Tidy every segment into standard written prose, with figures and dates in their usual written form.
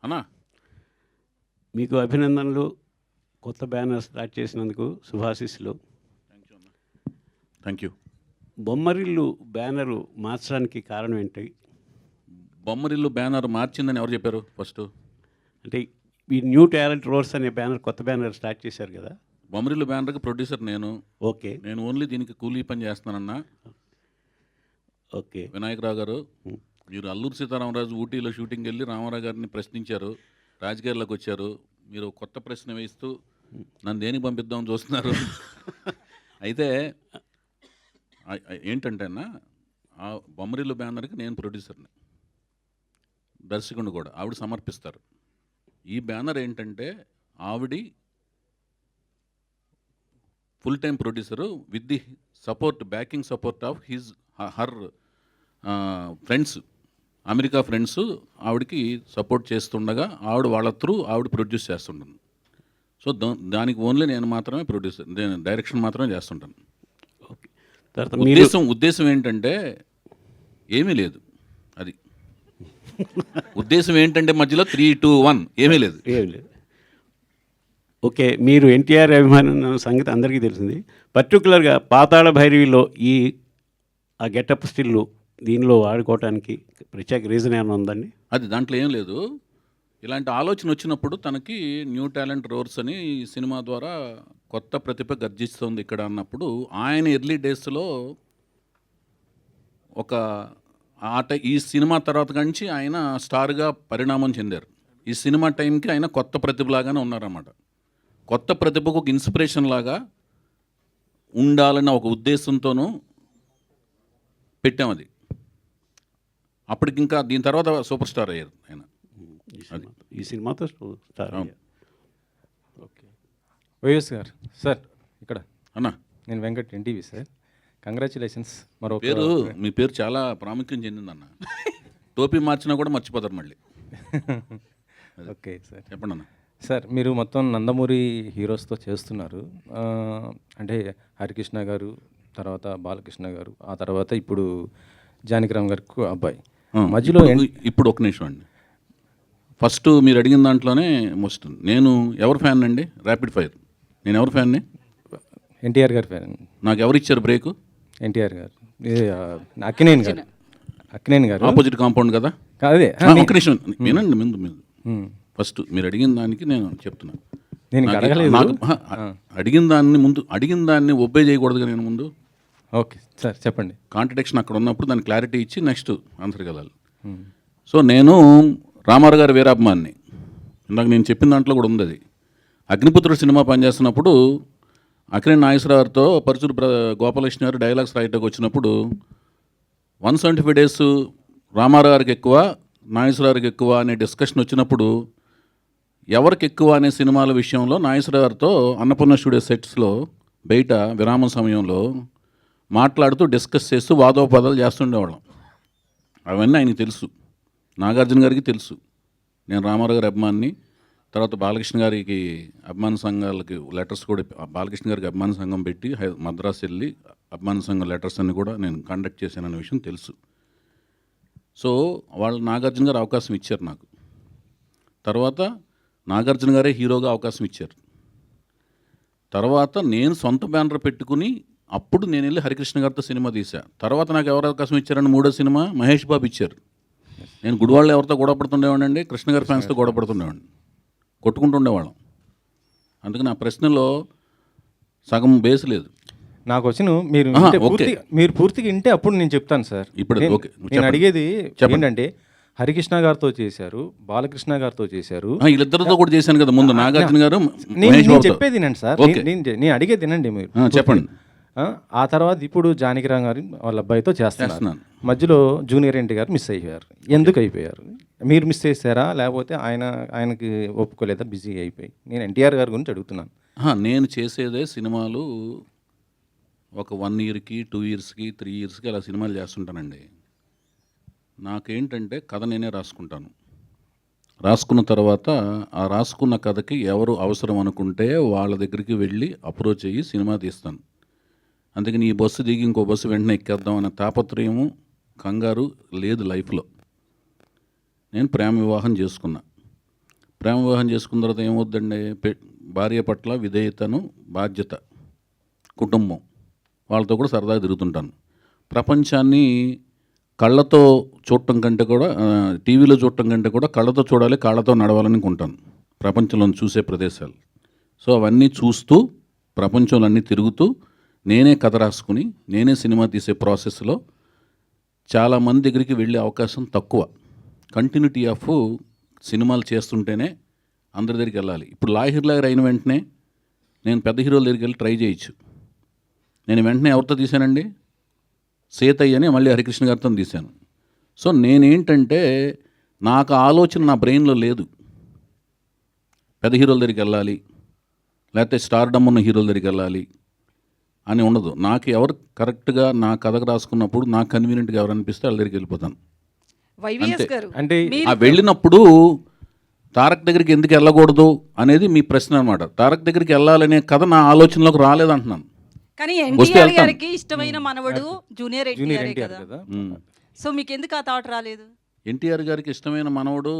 అన్నా మీకు అభినందనలు. కొత్త బ్యానర్ స్టార్ట్ చేసినందుకు శుభాశీస్సులు. Thank you. బొమ్మరిల్లు బ్యానరు మార్చడానికి కారణం ఏంటి? బొమ్మరిల్లు బ్యానర్ మార్చిందని ఎవరు చెప్పారు ఫస్ట్? అంటే ఈ న్యూ టాలెంట్ రోడ్స్ అనే బ్యానర్, కొత్త బ్యానర్ స్టార్ట్ చేశారు కదా. బొమ్మరిల్లు బ్యానర్కి ప్రొడ్యూసర్ నేను. ఓకే. నేను ఓన్లీ దీనికి కూలీ పని చేస్తున్నానన్నా. ఓకే. వినాయకరావు గారు, మీరు అల్లూరు సీతారామరాజు ఊటీలో షూటింగ్కి వెళ్ళి రామారావు గారిని ప్రశ్నించారు, రాజకీయాల్లోకి వచ్చారు. మీరు కొత్త ప్రశ్న వేస్తూ నన్ను దేనికి పంపిద్దామని చూస్తున్నారు. అయితే ఏంటంటే అన్న, ఆ బొమ్మరిల్లు బ్యానర్కి నేను ప్రొడ్యూసర్ని, దర్శకుడిని కూడా. ఆవిడ సమర్పిస్తారు. ఈ బ్యానర్ ఏంటంటే ఆవిడ full time producer with the support, backing support of her friends, America friends ఆవిడకి సపోర్ట్ చేస్తుండగా ఆవిడ వాళ్ళ త్రూ ఆవిడ ప్రొడ్యూస్ చేస్తుంటాను. సో దానికి ఓన్లీ నేను మాత్రమే ప్రొడ్యూసర్, నేను డైరెక్షన్ మాత్రమే చేస్తుంటాను. ఉద్దేశం ఏంటంటే ఏమీ లేదు. అది ఉద్దేశం ఏంటంటే మధ్యలో 3, 2, 1 ఏమీ లేదు. ఓకే. మీరు ఎన్టీఆర్ అభిమానం సంగతి అందరికీ తెలిసింది. పర్టికులర్గా పాతాళ భైరవిలో ఆ గెటప్ స్టిల్ దీనిలో వాడుకోవటానికి ప్రత్యేక రీజన్ ఏమైనా ఉందండి? అది దాంట్లో ఏం లేదు. ఇలాంటి ఆలోచన వచ్చినప్పుడు తనకి న్యూ టాలెంట్ రోర్స్ అని సినిమా ద్వారా కొత్త ప్రతిభ గర్జిస్తుంది ఇక్కడ అన్నప్పుడు, ఆయన ఎర్లీ డేస్లో ఈ సినిమా తర్వాత నుంచి ఆయన స్టార్గా పరిణామం చెందారు. ఈ సినిమా టైంకి ఆయన కొత్త ప్రతిభలాగానే ఉన్నారన్నమాట. కొత్త ప్రతిభకు ఒక ఇన్స్పిరేషన్ లాగా ఉండాలన్న ఒక ఉద్దేశంతోనూ పెట్టాం. అది అప్పటికి ఇంకా దీని తర్వాత సూపర్ స్టార్ అయ్యారు ఆయన. ఈ సినిమాతో స్టార్. ఓకే. వైఎస్ గారు సార్, ఇక్కడ అన్నా నేను వెంకట్, ఎన్టీవీ సార్. కంగ్రాచులేషన్స్. మరో పేరు, మీ పేరు చాలా ప్రాముఖ్యం చెందిందన్న. టోపీ మార్చినా కూడా మర్చిపోతారు మళ్ళీ. ఓకే సార్, చెప్పండి అన్న. సార్, మీరు మొత్తం నందమూరి హీరోస్తో చేస్తున్నారు. అంటే హరికృష్ణ గారు, తర్వాత బాలకృష్ణ గారు, ఆ తర్వాత ఇప్పుడు జానకిరామ్ గారికి అబ్బాయి మధ్యలో. ఇప్పుడు ఒక నిమిషం అండి. ఫస్ట్ మీరు అడిగిన దాంట్లోనే వస్తుంది. నేను ఎవరు ఫ్యాన్ అండి? Rapid fire. నేను ఎవరు ఫ్యాన్ని? ఎన్టీఆర్ గారి ఫ్యాన్. నాకు ఎవరు ఇచ్చారు బ్రేక్? ఎన్టీఆర్ గారు. అక్కినేని గారు. అక్కినేని గారు ఆపోజిట్ కాంపౌండ్ కదా. అదే ఒక నిమిషం వినండి. ముందు ఫస్ట్ మీరు అడిగిన దానికి నేను చెప్తున్నాను. అడిగిన దాన్ని ఒబ్బే చేయకూడదుగా నేను ముందు. ఓకే సార్, చెప్పండి. కాంట్రడిక్షన్ అక్కడ ఉన్నప్పుడు దాన్ని క్లారిటీ ఇచ్చి నెక్స్ట్ ఆన్సర్కి వెళ్ళాలి. సో నేను రామారావు గారి వీరాభిమాన్ని. ఇందాక నేను చెప్పిన దాంట్లో కూడా ఉంది అది. అగ్నిపుత్రుడు సినిమా పనిచేస్తున్నప్పుడు అక్కినేని నాగేశ్వరరావు గారితో పరుచూరు గోపాలకృష్ణ గారు డైలాగ్స్ రాయటకు వచ్చినప్పుడు 175 days రామారావు గారికి ఎక్కువ, నాగేశ్వరరావు గారికి ఎక్కువ అనే డిస్కషన్ వచ్చినప్పుడు ఎవరికి ఎక్కువ అనే సినిమాల విషయంలో నాగేశ్వరరావు గారితో అన్నపూర్ణ స్టూడియో సెట్స్లో బయట విరామం సమయంలో మాట్లాడుతూ డిస్కస్ చేస్తూ వాదోపదాలు చేస్తుండేవాళ్ళం. అవన్నీ ఆయనకి తెలుసు, నాగార్జున గారికి తెలుసు. నేను రామారావు గారి అభిమాన్ని. తర్వాత బాలకృష్ణ గారికి అభిమాన సంఘాలకి లెటర్స్ కూడా, బాలకృష్ణ గారికి అభిమాన సంఘం పెట్టి మద్రాసు వెళ్ళి అభిమాన సంఘం లెటర్స్ అన్ని కూడా నేను కండక్ట్ చేశాననే విషయం తెలుసు. సో వాళ్ళు నాగార్జున గారు అవకాశం ఇచ్చారు నాకు. తర్వాత నాగార్జున గారే హీరోగా అవకాశం ఇచ్చారు. తర్వాత నేను సొంత బ్యానర్ పెట్టుకుని అప్పుడు నేను వెళ్ళి హరికృష్ణ గారితో సినిమా తీసా. తర్వాత నాకు ఎవరు అవకాశం ఇచ్చారని మూడో సినిమా మహేష్ బాబు ఇచ్చారు. నేను గుడివాళ్ళు ఎవరితో గొడవ పడుతుండేవాడిని, కృష్ణ గారి ఫ్యాన్స్తో గొడవ పడుతుండేవాడిని, కొట్టుకుంటుండేవాళ్ళం. అందుకని ఆ ప్రశ్నలో సగం బేస్ లేదు. నాకు వచ్చిన మీరు పూర్తిగా వింటే అప్పుడు నేను చెప్తాను సార్. ఇప్పుడు నేను అడిగేది ఏంటంటే, హరికృష్ణ గారితో చేశారు, బాలకృష్ణ గారితో చేశారు, వీళ్ళిద్దరితో కూడా చేశాను కదా ముందు, నాగార్జున గారు. నేను చెప్పేది వినండి సార్, నేను అడిగేది వినండి మీరు. చెప్పండి. ఆ తర్వాత ఇప్పుడు జానకిరామ్ గారు వాళ్ళ అబ్బాయితో చేస్తున్నాను. మధ్యలో జూనియర్ ఎన్టీ గారు మిస్ అయిపోయారు. ఎందుకు అయిపోయారు? మీరు మిస్ చేశారా, లేకపోతే ఆయనకి ఒప్పుకోలేదా, బిజీ అయిపోయి? నేను ఎన్టీఆర్ గారి గురించి అడుగుతున్నాను. నేను చేసేదే సినిమాలు ఒక 1 yearకి 2 yearsకి 3 yearsకి అలా సినిమాలు చేస్తుంటానండి. నాకేంటంటే కథ నేనే రాసుకుంటాను. రాసుకున్న తర్వాత ఆ రాసుకున్న కథకి ఎవరు అవసరం అనుకుంటే వాళ్ళ దగ్గరికి వెళ్ళి అప్రోచ్ అయ్యి సినిమా తీస్తాను. అందుకని ఈ బస్సు దిగి ఇంకో బస్సు వెంటనే ఎక్కేద్దాం అనే తాపత్రయము, కంగారు లేదు లైఫ్లో. నేను ప్రేమ వివాహం చేసుకున్నా. ప్రేమ వివాహం చేసుకున్న తర్వాత ఏమవుద్దండి, భార్య పట్ల విధేయతను, బాధ్యత, కుటుంబం, వాళ్ళతో కూడా సరదాగా తిరుగుతుంటాను. ప్రపంచాన్ని కళ్ళతో చూడటం కంటే కూడా టీవీలో చూడటం కంటే కూడా కళ్ళతో చూడాలి, కాళ్ళతో నడవాలని అనుకుంటాను ప్రపంచంలో చూసే ప్రదేశాలు. సో అవన్నీ చూస్తూ ప్రపంచంలో అన్నీ తిరుగుతూ నేనే కథ రాసుకుని నేనే సినిమా తీసే ప్రాసెస్లో చాలామంది దగ్గరికి వెళ్ళే అవకాశం తక్కువ. కంటిన్యూటీ ఆఫ్ సినిమాలు చేస్తుంటేనే అందరి దగ్గరికి వెళ్ళాలి. ఇప్పుడు లాహిర్ లాగర్ అయిన వెంటనే నేను పెద్ద హీరోల దగ్గరికి వెళ్ళి ట్రై చేయొచ్చు. నేను వెంటనే ఎవరితో తీశానండి, సేతయ్య అని మళ్ళీ హరికృష్ణ గారితో తీశాను. సో నేనేంటంటే నాకు ఆలోచన నా బ్రెయిన్లో లేదు పెద్ద హీరోల దగ్గరికి వెళ్ళాలి, లేకపోతే స్టార్డమ్ ఉన్న హీరోల దగ్గరికి వెళ్ళాలి అని ఉండదు. నాకు ఎవరు కరెక్ట్గా నా కథకు రాసుకున్నప్పుడు నాకు కన్వీనియంట్గా ఎవరు అనిపిస్తే వాళ్ళ దగ్గరికి వెళ్ళిపోతాను. వైవిఎస్ గారు అంటే ఆ వెళ్ళినప్పుడు తారక్ దగ్గరికి ఎందుకు వెళ్ళకూడదు అనేది మీ ప్రశ్న అనమాట. తారక్ దగ్గరికి వెళ్ళాలనే కథ నా ఆలోచనలోకి రాలేదంటున్నాను. కానీ వస్తే ఎన్టీఆర్ వెళ్తాను. గారికి ఇష్టమైన మనవడు జూనియర్ జూనియర్ ఎన్టీఆర్ ఎన్టీఆర్ కదా. కదా. సో మీకు ఎందుకు ఆ థాట్ రాలేదు? ఎన్టీఆర్ గారికి ఇష్టమైన మనవడు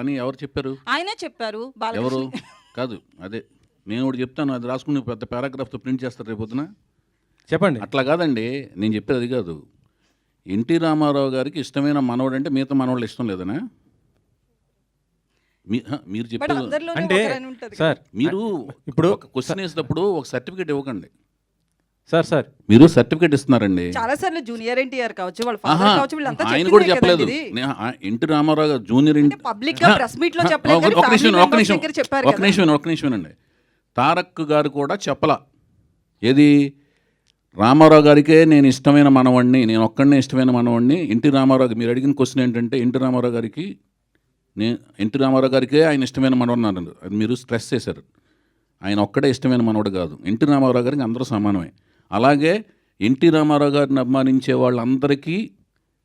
అని ఎవరు చెప్పారు? ఆయనే చెప్పారు. ఎవరు? బాలకృష్ణ కాదు, అదే నేను ఒకటి చెప్తాను, అది రాసుకుని పెద్ద పారాగ్రాఫ్తో ప్రింట్ చేస్తారు రేపొద్దున. చెప్పండి. అట్లా కాదండి, నేను చెప్పేది అది కాదు. ఎన్టీ రామారావు గారికి ఇష్టమైన మనవడు అంటే మిగతా మనవాళ్ళు ఇష్టం లేదనా? మీరు బట్ చెప్పేది అందరిలోనే అంటే ఒకరని ఉంటది కదా. సార్ మీరు ఇప్పుడు ఒక క్వశ్చన్ వేసినప్పుడు ఒక సర్టిఫికేట్ ఇవ్వకండి. సార్ మీరు సర్టిఫికేట్ ఇస్తున్నారండి. చాలా సార్లు జూనియర్ ఎన్టీఆర్ కావచ్చు, వాళ్ళ ఆహా, ఫాదర్ కావచ్చు, వీళ్ళంతా ఆయన కూడా చెప్పలేదు. ఇది ఎన్టీ రామారావు గారు జూనియర్ పబ్లిక్ గా ప్రెస్ మీట్ లో చెప్పలేదు కానీ ఒక నిమిషం family ఒక members నిమిషం దగ్గర చెప్పారు ఒక కదా. నిమిషం ఒక నిమిషం అండి. తారక్ గారు కూడా చెప్పలా. ఏది, రామారావు గారికే నేను ఇష్టమైన మనవాడిని, నేను ఒక్కడనే ఇష్టమైన మనవాడిని. ఎన్టీ రామారావు మీరు అడిగిన క్వశ్చన్ ఏంటంటే ఎన్టీ రామారావు గారికే ఆయన ఇష్టమైన మనవాడు అన్నారు. అది మీరు స్ట్రెస్ చేశారు. ఆయన ఒక్కడే ఇష్టమైన మనవాడు కాదు, ఎన్టీ రామారావు గారికి అందరూ సమానమే. అలాగే ఎన్టీ రామారావు గారిని అభిమానించే వాళ్ళందరికీ,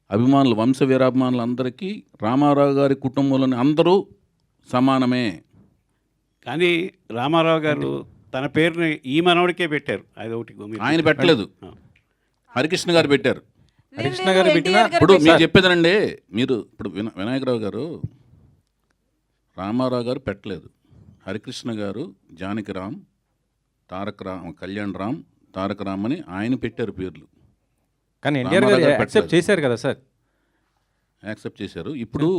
అభిమానులు, వంశ వీరాభిమానులందరికీ రామారావు గారి కుటుంబంలోని అందరూ సమానమే. కానీ రామారావు గారు తన పేరుని ఈ మనవడికే పెట్టారు. అది ఒకటి ఆయన పెట్టలేదు, హరికృష్ణ గారు పెట్టారు. హరికృష్ణ గారు పెట్టిన ఇప్పుడు మీరు చెప్పేదండి, మీరు ఇప్పుడు వినాయకరావు గారు రామారావు గారు పెట్టలేదు, హరికృష్ణ గారు జానకిరామ్, కళ్యాణ్ రామ్, తారక రామ్ అని ఆయన పెట్టారు పేర్లు. కానీ ఎన్టీఆర్ గారు యాక్సెప్ట్ చేశారు కదా సార్. యాక్సెప్ట్ చేశారు. ఇప్పుడు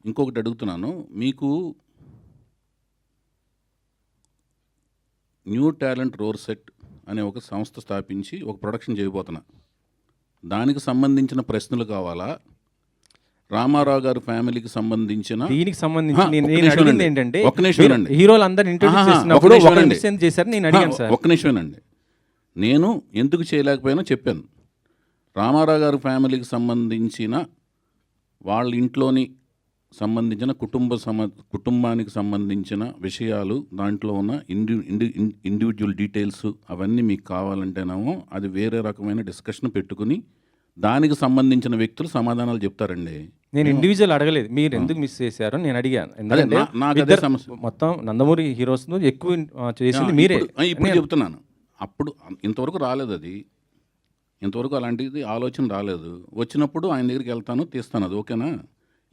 ఇంకొకటి అడుగుతున్నాను, మీకు న్యూ టాలెంట్ రోర్ సెట్ అనే ఒక సంస్థ స్థాపించి ఒక ప్రొడక్షన్ చేయబోతున్నా. దానికి సంబంధించిన ప్రశ్నలు కావాలా, రామారావు గారి ఫ్యామిలీకి సంబంధించిన దీనికి సంబంధించి ఒక్క నేను నిమిషం అడిగింది అండి. ఏంటంటే ఒక్క నిమిషం మీరు అండి. హీరోలు అందరిని ఇంట్రొడ్యూస్ ఆహా, చేసినప్పుడు ఒక్క నిమిషం ఒకరిని అండి. మిస్ ఎందుకు చేశారు నేను అడిగాను సార్. ఒక్క నిమిషమేనండి. నేను ఎందుకు చేయలేకపోయినా చెప్పాను. రామారావు గారి ఫ్యామిలీకి సంబంధించిన వాళ్ళ ఇంట్లోని సంబంధించిన కుటుంబానికి సంబంధించిన విషయాలు, దాంట్లో ఉన్న ఇండివిజువల్ డీటెయిల్స్ అవన్నీ మీకు కావాలంటేనేమో అది వేరే రకమైన డిస్కషన్ పెట్టుకుని దానికి సంబంధించిన వ్యక్తులు సమాధానాలు చెప్తారండి. నేను ఇండివిజువల్ అడగలేదు, మీరు ఎందుకు మిస్ చేశారో నేను అడిగాను. ఎందుకంటే నాకు అదే ఇద్దరు సమస్య. మొత్తం నందమూరి హీరోస్ ఎక్కువ చేసింది మీరే. ఇప్పుడు చెప్తున్నాను. అప్పుడు ఇంతవరకు రాలేదు, అది ఇంతవరకు అలాంటిది ఆలోచన రాలేదు. వచ్చినప్పుడు ఆయన దగ్గరికి వెళ్తాను, తీస్తాను, అది ఓకేనా.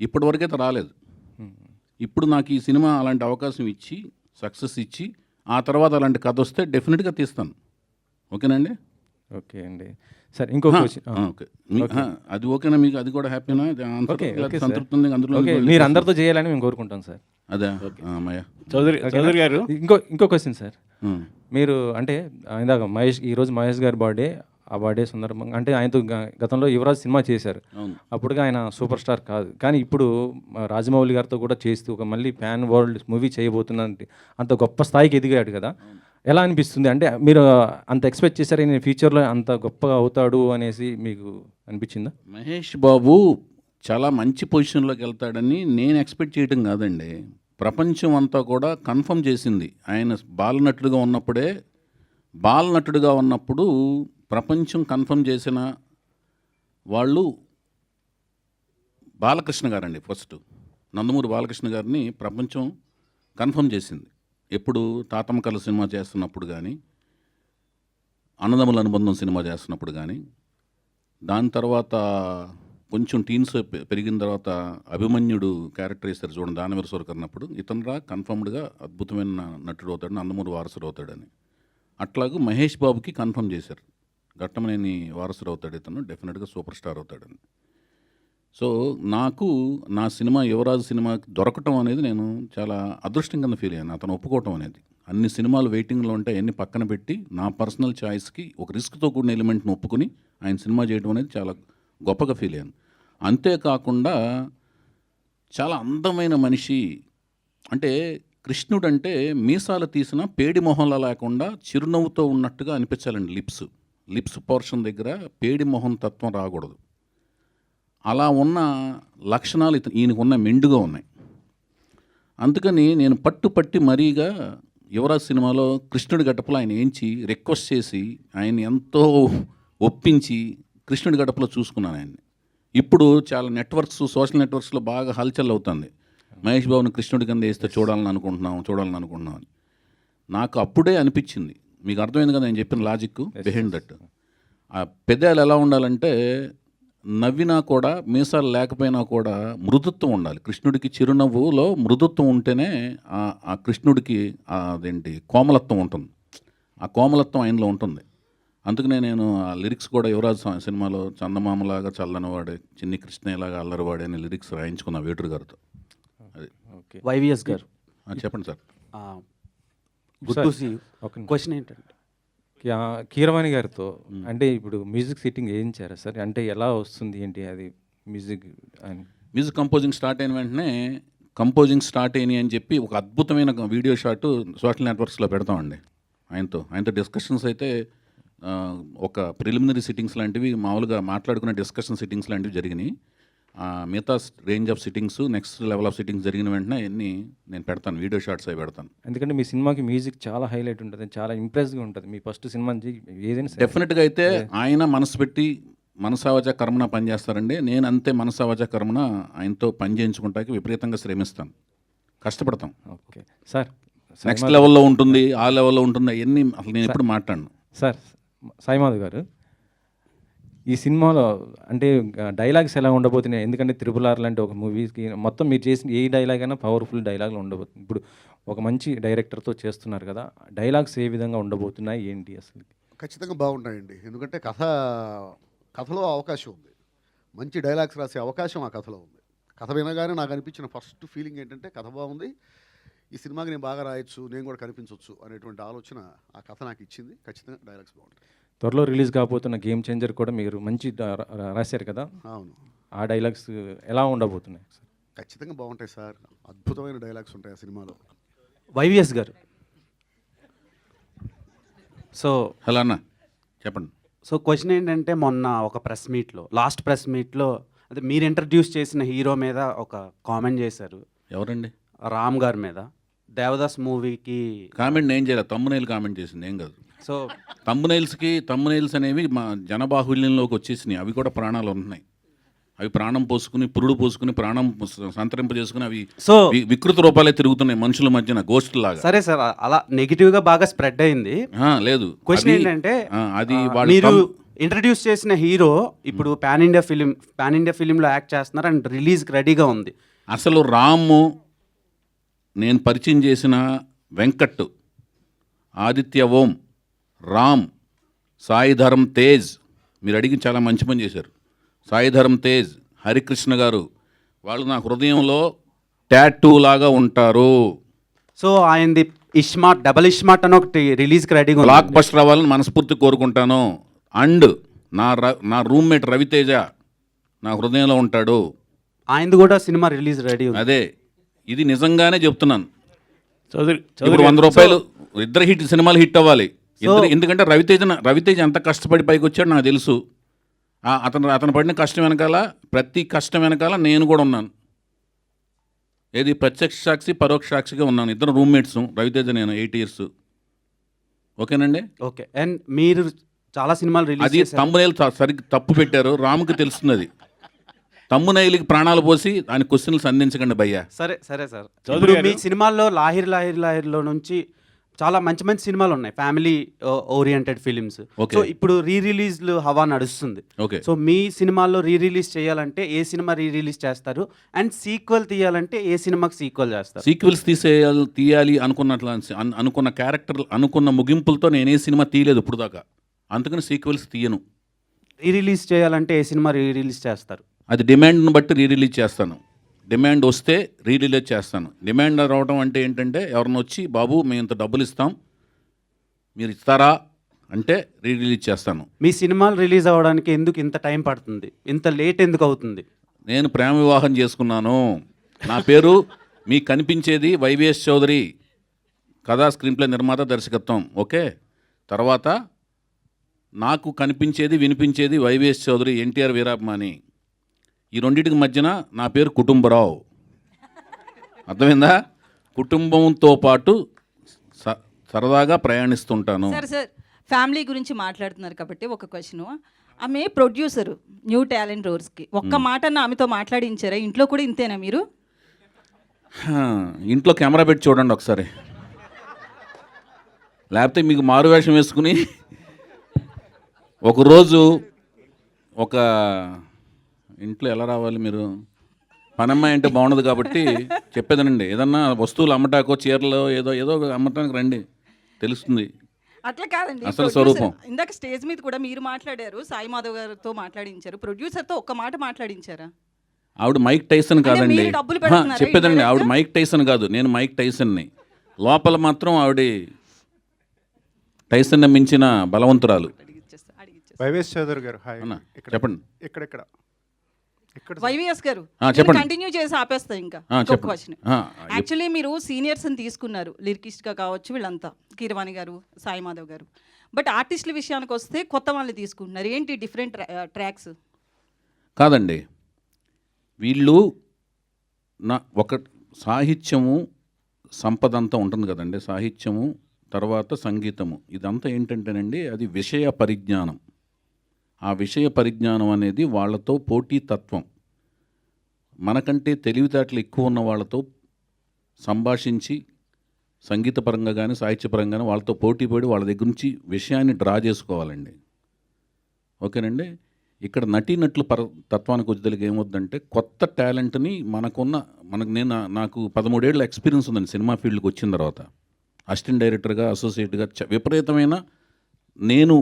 ఇప్పటివరకు అయితే రాలేదు. ఇప్పుడు నాకు ఈ సినిమా అలాంటి అవకాశం ఇచ్చి సక్సెస్ ఇచ్చి ఆ తర్వాత అలాంటి కథ వస్తే డెఫినెట్గా తీస్తాను. ఓకేనండి. ఓకే అండి. సరే ఇంకో క్వశ్చన్. ఓకే, అది ఓకేనా మీకు? అది కూడా హ్యాపీనా? సంతృప్తి ఉంది అందులో? మీరు అందరితో చేయాలని మేము కోరుకుంటాం సార్. అదే అమ్మయ్య. చౌదరి గారు ఇంకో క్వశ్చన్ సార్. మీరు అంటే ఇందాక ఈరోజు మహేష్ గారి బర్త్డే, ఆ బర్త్డే సందర్భంగా అంటే ఆయనతో గతంలో యువరాజ్ సినిమా చేశారు. అప్పుడుగా ఆయన సూపర్ స్టార్ కాదు, కానీ ఇప్పుడు రాజమౌళి గారితో కూడా చేస్తూ ఒక మళ్ళీ ప్యాన్ వరల్డ్ మూవీ చేయబోతున్నంటే అంత గొప్ప స్థాయికి ఎదిగాడు కదా. ఎలా అనిపిస్తుంది? అంటే మీరు అంత ఎక్స్పెక్ట్ చేశారు నేను ఫ్యూచర్లో అంత గొప్పగా అవుతాడు అనేసి మీకు అనిపించిందా? మహేష్ బాబు చాలా మంచి పొజిషన్లోకి వెళ్తాడని నేను ఎక్స్పెక్ట్ చేయడం కాదండి, ప్రపంచం అంతా కూడా కన్ఫర్మ్ చేసింది. ఆయన బాలనటుడుగా ఉన్నప్పుడు ప్రపంచం కన్ఫర్మ్ చేసిన వాళ్ళు బాలకృష్ణ గారండి. ఫస్ట్ నందమూరి బాలకృష్ణ గారిని ప్రపంచం కన్ఫర్మ్ చేసింది. ఎప్పుడు తాతమ్మ కళ సినిమా చేస్తున్నప్పుడు కానీ, అన్నదమ్ముల అనుబంధం సినిమా చేస్తున్నప్పుడు కానీ, దాని తర్వాత కొంచెం టీన్స్ పెరిగిన తర్వాత అభిమన్యుడు క్యారెక్టర్ వేస్తారు చూడండి దానవీర సూరకర్ణప్పుడు ఇతను కన్ఫర్మ్డ్గా అద్భుతమైన నటుడు అవుతాడు, నందమూరి వారసుడు అవుతాడని. అట్లాగే మహేష్ బాబుకి కన్ఫర్మ్ చేశారు ఘట్టమనేని వారసుడు అవుతాడు ఇతను, డెఫినెట్గా సూపర్ స్టార్ అవుతాడని. సో నాకు నా సినిమా యువరాజు సినిమా దొరకటం అనేది నేను చాలా అదృష్టం కింద ఫీల్ అయ్యాను. అతను ఒప్పుకోవటం అనేది, అన్ని సినిమాలు వెయిటింగ్లో ఉంటే అన్ని పక్కన పెట్టి నా పర్సనల్ చాయిస్కి ఒక రిస్క్తో కూడిన ఎలిమెంట్ని ఒప్పుకుని ఆయన సినిమా చేయడం అనేది చాలా గొప్పగా ఫీల్ అయ్యాను. అంతేకాకుండా చాలా అందమైన మనిషి, అంటే కృష్ణుడు అంటే మీసాలు తీసిన పేడి మొహంలా లేకుండా చిరునవ్వుతో ఉన్నట్టుగా అనిపించాలండి. లిప్స్ పోర్షన్ దగ్గర పేడి మొహం తత్వం రాకూడదు. అలా ఉన్న లక్షణాలు ఈయనకు ఉన్న మెండుగా ఉన్నాయి. అందుకని నేను పట్టి మరీగా యువరాజ్ సినిమాలో కృష్ణుడి గడపలో ఆయన ఏంచి రిక్వెస్ట్ చేసి ఆయన ఎంతో ఒప్పించి కృష్ణుడి గడపలో చూసుకున్నాను ఆయన్ని. ఇప్పుడు చాలా సోషల్ నెట్వర్క్స్లో బాగా హల్చల్ అవుతుంది. మహేష్ బాబుని కృష్ణుడి కింద వేస్తే చూడాలని అనుకుంటున్నాం అని. నాకు అప్పుడే అనిపించింది, మీకు అర్థమైంది కదా నేను చెప్పిన లాజిక్ బిహైండ్ దట్. ఆ పెదాలు ఎలా ఉండాలంటే నవ్వినా కూడా మీసాలు లేకపోయినా కూడా మృదుత్వం ఉండాలి. కృష్ణుడికి చిరునవ్వులో మృదుత్వం ఉంటేనే ఆ కృష్ణుడికి అదేంటి కోమలత్వం ఉంటుంది. ఆ కోమలత్వం ఆయనలో ఉంటుంది. అందుకనే నేను ఆ లిరిక్స్ కూడా యువరాజ్ సినిమాలో చందమామలాగా చల్లనివాడే చిన్ని కృష్ణయ్యలాగా అల్లరివాడే అనే లిరిక్స్ రాయించుకున్నా వేటూరు గారితో. అది వైవిఎస్ గారు చెప్పండి sir. Good to see you. Question ఏంటంటే కీరవాణి గారితో అంటే ఇప్పుడు మ్యూజిక్ సిట్టింగ్ వేయించారా సార్? అంటే ఎలా వస్తుంది ఏంటి అది మ్యూజిక్ అని? మ్యూజిక్ కంపోజింగ్ స్టార్ట్ అయిన వెంటనే స్టార్ట్ అయినాయి అని చెప్పి ఒక అద్భుతమైన వీడియో షాట్ సోషల్ నెట్వర్క్స్లో పెడతామండి. ఆయనతో డిస్కషన్స్ అయితే ఒక ప్రిలిమినరీ సిట్టింగ్స్ లాంటివి మామూలుగా మాట్లాడుకునే డిస్కషన్ సిట్టింగ్స్ లాంటివి జరిగినాయి. మిగతా range of sittings, next level of sittings జరిగిన వెంటనే అన్నీ నేను పెడతాను, వీడియో షార్ట్స్ అవి పెడతాను. ఎందుకంటే మీ సినిమాకి మ్యూజిక్ చాలా హైలైట్ ఉంటుంది, చాలా ఇంప్రెస్గా ఉంటుంది. మీ ఫస్ట్ సినిమా నుంచి ఏదైనా డెఫినెట్గా అయితే ఆయన మనసు పెట్టి మనసావచ కర్మన పనిచేస్తారండి. నేను అంతే మనసావచ కర్మన ఆయనతో పని చేయించుకుంటాకి విపరీతంగా శ్రమిస్తాను, కష్టపడతాం. ఓకే సార్, నెక్స్ట్ లెవెల్లో ఉంటుంది, ఆ లెవెల్లో ఉంటుంది, అవన్నీ అసలు నేను ఎప్పుడు మాట్లాడను. సార్ సాయిమాధవ్ గారు, ఈ సినిమాలో అంటే డైలాగ్స్ ఎలా ఉండబోతున్నాయి? ఎందుకంటే RRR లాంటి ఒక మూవీకి మొత్తం మీరు చేసిన ఏ డైలాగ్ అయినా పవర్ఫుల్ డైలాగ్లు ఉండబోతుంది. ఇప్పుడు ఒక మంచి డైరెక్టర్తో చేస్తున్నారు కదా, డైలాగ్స్ ఏ విధంగా ఉండబోతున్నాయి ఏంటి అసలు? ఖచ్చితంగా బాగుంటాయండి. ఎందుకంటే కథలో అవకాశం ఉంది, మంచి డైలాగ్స్ రాసే అవకాశం ఆ కథలో ఉంది. కథ వినగానే నాకు అనిపించిన ఫస్ట్ ఫీలింగ్ ఏంటంటే కథ బాగుంది, ఈ సినిమాకి నేను బాగా రాయొచ్చు, నేను కూడా కనిపించవచ్చు అనేటువంటి ఆలోచన ఆ కథ నాకు ఇచ్చింది. ఖచ్చితంగా డైలాగ్స్ బాగుంటాయి. త్వరలో రిలీజ్ కాబోతున్న గేమ్ చేంజర్ కూడా మీరు మంచి రాశారు కదా, అవును. ఆ డైలాగ్స్ ఎలా ఉండబోతున్నాయి సార్? ఖచ్చితంగా బాగుంటాయి సార్, అద్భుతమైన డైలాగ్స్ ఉంటాయి ఆ సినిమాలో. వైవిఎస్ గారు, సో హలో అన్న చెప్పండి. సో క్వశ్చన్ ఏంటంటే మొన్న ఒక లాస్ట్ ప్రెస్ మీట్లో అదే మీరు ఇంట్రడ్యూస్ చేసిన హీరో మీద ఒక కామెంట్ చేశారు. ఎవరండి? రామ్ గారి మీద. దేవదాస్ మూవీకి కామెంట్ ఏం చేయాలి, తమ్మునైల్ కామెంట్ చేసింది ఏం కాదు. సో తమ్మునైల్స్ అనేవి మా జనబాహుల్యంలోకి వచ్చేసినాయి. అవి కూడా ప్రాణాలు ఉంటున్నాయి. అవి ప్రాణం పోసుకుని, పురుడు పోసుకుని, ప్రాణం సంతరింపజేసుకుని అవి సో వికృత రూపాలే తిరుగుతున్నాయి మనుషుల మధ్యన, గోస్ట్ లాగా. సరే సార్, అలా నెగిటివ్గా బాగా స్ప్రెడ్ అయింది. లేదు, క్వశ్చన్ ఏంటంటే అది మీరు ఇంట్రడ్యూస్ చేసిన హీరో ఇప్పుడు పాన్ ఇండియా ఫిలింలో యాక్ట్ చేస్తున్నారు అండ్ రిలీజ్కి రెడీగా ఉంది. అసలు రాము, నేను పరిచయం చేసిన వెంకట్, ఆదిత్య ఓం, రామ్, సాయి ధరమ్ తేజ్, మీరు అడిగి చాలా మంచి పని చేశారు. సాయి ధరమ్ తేజ్, హరికృష్ణ గారు, వాళ్ళు నా హృదయంలో టాటూ లాగా ఉంటారు. సో ఆయనది డబల్ ఇష్మార్ట్ అని ఒకటి రిలీజ్కి రెడీగా ఉంది. బ్లాక్ బస్టర్ అవ్వాలని మనస్ఫూర్తి కోరుకుంటాను. అండ్ నా రూమ్మేట్ రవితేజ నా హృదయంలో ఉంటాడు. ఆయనది కూడా సినిమా రిలీజ్ రెడీ ఉంది. అదే, ఇది నిజంగానే చెప్తున్నాను. చౌదరి ఇప్పుడు 100 రూపాయలు ఇద్దరు సినిమాలు హిట్ అవ్వాలి. ఎందుకంటే రవితేజ ఎంత కష్టపడి పైకి వచ్చాడు నాకు తెలుసు. అతను పడిన కష్టం వెనకాల, ప్రతి కష్టం వెనకాల నేను కూడా ఉన్నాను. ఏది ప్రత్యక్ష సాక్షి, పరోక్ష సాక్షిగా ఉన్నాను. ఇద్దరు రూమ్మేట్స్, రవితేజ నేను 8 years. ఓకేనండి. ఓకే. అండ్ మీరు చాలా సినిమాలు రిలీజ్ అది తమ్మునైల్ సరిగ్గా తప్పు పెట్టారు, రాముకి తెలుస్తుంది. అది తమ్మునైల్కి ప్రాణాలు పోసి ఆయన క్వశ్చన్లు సంధించకండి భయ్యా. సరే సార్. ఇప్పుడు మీ సినిమాల్లో లాహిర్లో నుంచి చాలా మంచి మంచి సినిమాలు ఉన్నాయి, family oriented films. Okay. So ఇప్పుడు రీ రిలీజ్లు హవా నడుస్తుంది. ఓకే. సో మీ సినిమాల్లో రీ రిలీజ్ చేయాలంటే ఏ సినిమా రీ రిలీజ్ చేస్తారు, అండ్ సీక్వెల్ తీయాలంటే ఏ సినిమాకి సీక్వెల్ చేస్తారు? సీక్వెల్స్ తీయాలి అనుకున్న క్యారెక్టర్ అనుకున్న ముగింపులతో నేనే సినిమా తీయలేదు ఇప్పుడు దాకా, అందుకని సీక్వెల్స్ తీయను. రీ రిలీజ్ చేయాలంటే ఏ సినిమా రీ రిలీజ్ చేస్తారు? అది డిమాండ్ను బట్టి రీ రిలీజ్ చేస్తాను. డిమాండ్ వస్తే రీ రిలీజ్ చేస్తాను. డిమాండ్ రావడం అంటే ఏంటంటే ఎవరిని వచ్చి బాబు మేము ఇంత డబ్బులు ఇస్తాం మీరు ఇస్తారా అంటే రీ రిలీజ్ చేస్తాను. మీ సినిమాలు రిలీజ్ అవ్వడానికి ఎందుకు ఇంత టైం పడుతుంది, ఇంత లేట్ ఎందుకు అవుతుంది? నేను ప్రేమ వివాహం చేసుకున్నాను. నా పేరు మీకు కనిపించేది వైవిఎస్ చౌదరి, కథా స్క్రీన్ ప్లే నిర్మాత దర్శకత్వం. ఓకే, తర్వాత నాకు కనిపించేది వినిపించేది వైవిఎస్ చౌదరి, ఎన్టీఆర్ వీరాభిమాని. ఈ రెండింటికి మధ్యన నా పేరు కుటుంబరావు. అర్థమైందా? కుటుంబంతో పాటు సరదాగా ప్రయాణిస్తుంటాను. సార్ ఫ్యామిలీ గురించి మాట్లాడుతున్నారు కాబట్టి ఒక క్వశ్చన్. ఆమె ప్రొడ్యూసరు న్యూ టాలెంట్ రోర్స్కి ఒక్క మాట ఆమెతో మాట్లాడించారా? ఇంట్లో కూడా ఇంతేనా మీరు? ఇంట్లో కెమెరా పెట్టి చూడండి ఒకసారి, లేకపోతే మీకు మారువేషం వేసుకుని ఒకరోజు ఒక ఇంట్లో ఎలా రావాలి మీరు? పనమ్మాయి అంటే బాగుండదు కాబట్టి చెప్పేదనండి, ఏదన్నా వస్తువులు అమ్మటాకో చీరలో ఏదో అమ్మటానికి రండి, తెలుస్తుంది అట్లా కాదండి. అసలు producer- స్వరూపం. ఇందాక స్టేజ్ మీద కూడా మీరు మాట్లాడారు, సాయి మాధవ్ గారితో మాట్లాడించారు, ప్రొడ్యూసర్తో ఒక్క మాట మాట్లాడించారా? ఆవిడ మైక్ టైసన్ కాదండి. మీరు డబ్బులు పెడుతున్నారా చెప్పేదండి, indirect? ఆవిడ మైక్ టైసన్ కాదు, నేను మైక్ టైసన్ని. లోపల మాత్రం ఆవిడ టైసన్ మించిన బలవంతురాలు. అడిగిచ్చేస్తా. వైవిఎస్ చౌదరి గారు హాయ్. అన్న, ఇక్కడ చెప్పండి. ఇక్కడ ఇక్కడ ఇక్కడ వైవిఎస్ గారు చెప్పండి. కంటిన్యూ చేసి ఆపేస్తా ఇంకా చెప్పండి. క్వశ్చన్. యాక్చువల్లీ మీరు సీనియర్స్ని తీసుకున్నారు, లిరికిస్ట్గా కావచ్చు వీళ్ళంతా, కీరవాణి గారు, సాయి మాధవ్ గారు. బట్ ఆర్టిస్టుల విషయానికి వస్తే కొత్త వాళ్ళని తీసుకుంటున్నారు. ఏంటి డిఫరెంట్ ట్రాక్స్? కాదండి, వీళ్ళు ఒక సాహిత్యము సంపద అంతా ఉంటుంది కదండి. సాహిత్యము తర్వాత సంగీతము, ఇదంతా ఏంటంటేనండి అది విషయ పరిజ్ఞానం. ఆ విషయ పరిజ్ఞానం అనేది వాళ్ళతో పోటీతత్వం. మనకంటే తెలివితేటలు ఎక్కువ ఉన్న వాళ్ళతో సంభాషించి సంగీతపరంగా కానీ సాహిత్యపరంగా కానీ వాళ్ళతో పోటీపడి వాళ్ళ దగ్గర నుంచి విషయాన్ని డ్రా చేసుకోవాలండి. ఓకేనండి. ఇక్కడ నటీనటుల తత్వానికి వచ్చేదానికి ఏమవుద్దంటే కొత్త టాలెంట్ని నాకు 13 ఏళ్ళ ఎక్స్పీరియన్స్ ఉందండి సినిమా ఫీల్డ్కి వచ్చిన తర్వాత. అసిస్టెంట్ డైరెక్టర్గా, అసోసియేట్గా విపరీతమైన నేను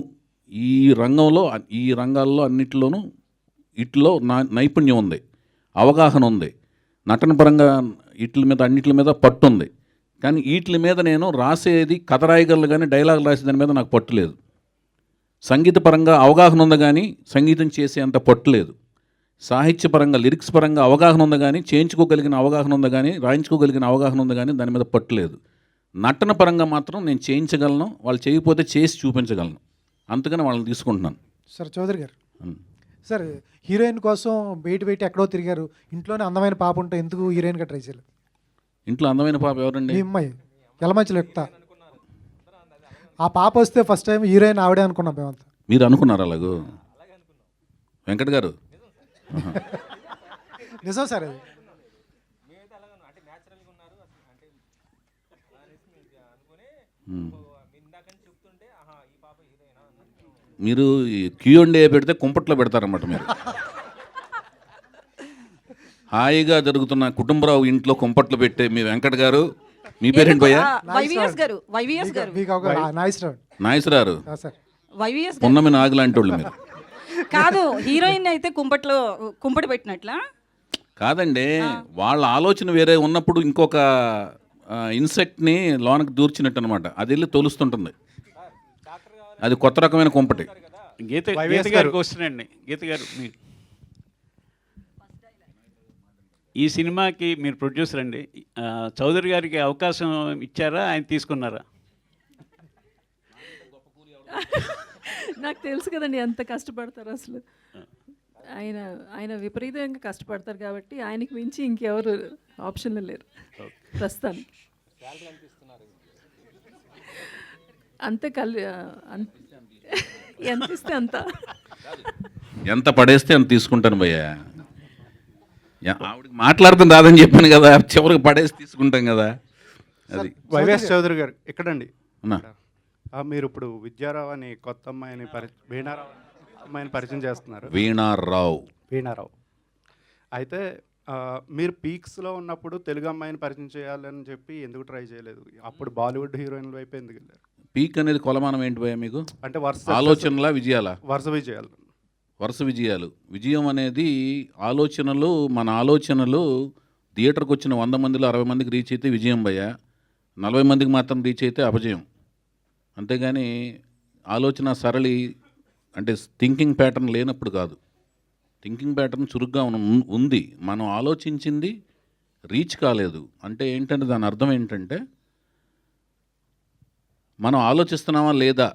ఈ రంగాల్లో అన్నిటిలోనూ ఇట్లో నైపుణ్యం ఉంది, అవగాహన ఉంది, నటన పరంగా అన్నిటి మీద పట్టు ఉంది. కానీ వీటి మీద నేను రాసేది కథ రాయగలను కానీ డైలాగులు రాసేదాని మీద నాకు పట్టు లేదు. సంగీతపరంగా అవగాహన ఉంది కానీ సంగీతం చేసే అంత పట్టు లేదు. సాహిత్యపరంగా లిరిక్స్ పరంగా అవగాహన ఉంది కానీ చేయించుకోగలిగిన అవగాహన ఉంది కానీ రాయించుకోగలిగిన అవగాహన ఉంది కానీ దాని మీద పట్టు లేదు. నటన పరంగా మాత్రం నేను చేయించగలను, వాళ్ళు చేయకపోతే చేసి చూపించగలను, అందుకని వాళ్ళని తీసుకుంటున్నాను. సార్ చౌదరి గారు, సార్ హీరోయిన్ కోసం బయట ఎక్కడో తిరిగారు, ఇంట్లోనే అందమైన పాప ఉంటే ఎందుకు హీరోయిన్గా ట్రై చేయలేదు? ఇంట్లో అందమైన పాప ఎవరండి? మీ అమ్మాయి ఎలమంచిలో ఎక్కుతా. ఆ పాప వస్తే ఫస్ట్ టైం హీరోయిన్ ఆవిడే అనుకున్నాం మేమంతా. మీరు అనుకున్నారు అలాగూ? వెంకట్ గారు నిజం సార్ అది. మీరు Q&A పెడితే కుంపట్లో పెడతారన్నమాట మీరు. హాయిగా జరుగుతున్న కుటుంబరావు ఇంట్లో కుంపట్లు పెట్టే మీ వెంకట్ గారు, మీ పేరేంటి భయ్యా? వైవిఎస్ గారు మీకు ఒక నాయిస్రావు నాయసరారు, సార్. వైవిఎస్ ఉన్నమి నాగులాంటి వాళ్ళు మీరు. కాదు, హీరోయిన్ అయితే కుంపటి పెట్టినట్లా కాదండి, వాళ్ళ ఆలోచన వేరే ఉన్నప్పుడు ఇంకొక ఇన్సెక్ట్ని లోనకి దూర్చినట్టు అనమాట, అది వెళ్ళి తోలుస్తుంటుంది. అది కొత్త రకమైన కుంపటి. గీత గారికి వస్తున్నాండి. గీత గారు, మీరు ఈ సినిమాకి మీరు ప్రొడ్యూసర్ అండి, చౌదరి గారికి అవకాశం ఇచ్చారా, ఆయన తీసుకున్నారా? నాకు తెలుసు కదండి ఎంత కష్టపడతారు అసలు. ఆయన విపరీతంగా కష్టపడతారు కాబట్టి ఆయనకి మించి ఇంకెవరు ఆప్షన్లు లేరు ప్రస్తుతానికి. అంతే ఎంత ఇస్తే అంత, ఎంత పడేస్తే అంత తీసుకుంటాను భయ్యా. ఆవిడకి మాట్లాడుతుంది రాదని చెప్పాను కదా, చివరికి పడేసి తీసుకుంటాం కదా. అది వైవిఎస్ చౌదరి గారు ఎక్కడండి? అన్నా మీరు ఇప్పుడు విద్యారావు అని కొత్త అమ్మాయిని వీణారావు అమ్మాయిని పరిచయం చేస్తున్నారు. వీణారావు. వీణారావు అయితే మీరు పీక్స్లో ఉన్నప్పుడు తెలుగు అమ్మాయిని పరిచయం చేయాలని చెప్పి ఎందుకు ట్రై చేయలేదు? అప్పుడు బాలీవుడ్ హీరోయిన్ల వైపు ఎందుకు వెళ్ళారు? పీక్ అనేది కొలమానం ఏంటి భయ మీకు? అంటే వరుస ఆలోచనలా విజయాలా? వరుస విజయాలు. వరుస విజయాలు. విజయం అనేది ఆలోచనలు, మన ఆలోచనలు థియేటర్కి వచ్చిన 100 మందిలో 60 మందికి రీచ్ అయితే విజయం భయ్య, 40 మందికి మాత్రం రీచ్ అయితే అపజయం. అంతేగాని ఆలోచన సరళి అంటే థింకింగ్ ప్యాటర్న్ లేనప్పుడు కాదు. థింకింగ్ ప్యాటర్న్ చురుగ్గా ఉంది, మనం ఆలోచించింది రీచ్ కాలేదు అంటే ఏంటంటే దాని అర్థం ఏంటంటే మనం ఆలోచిస్తున్నామా లేదా,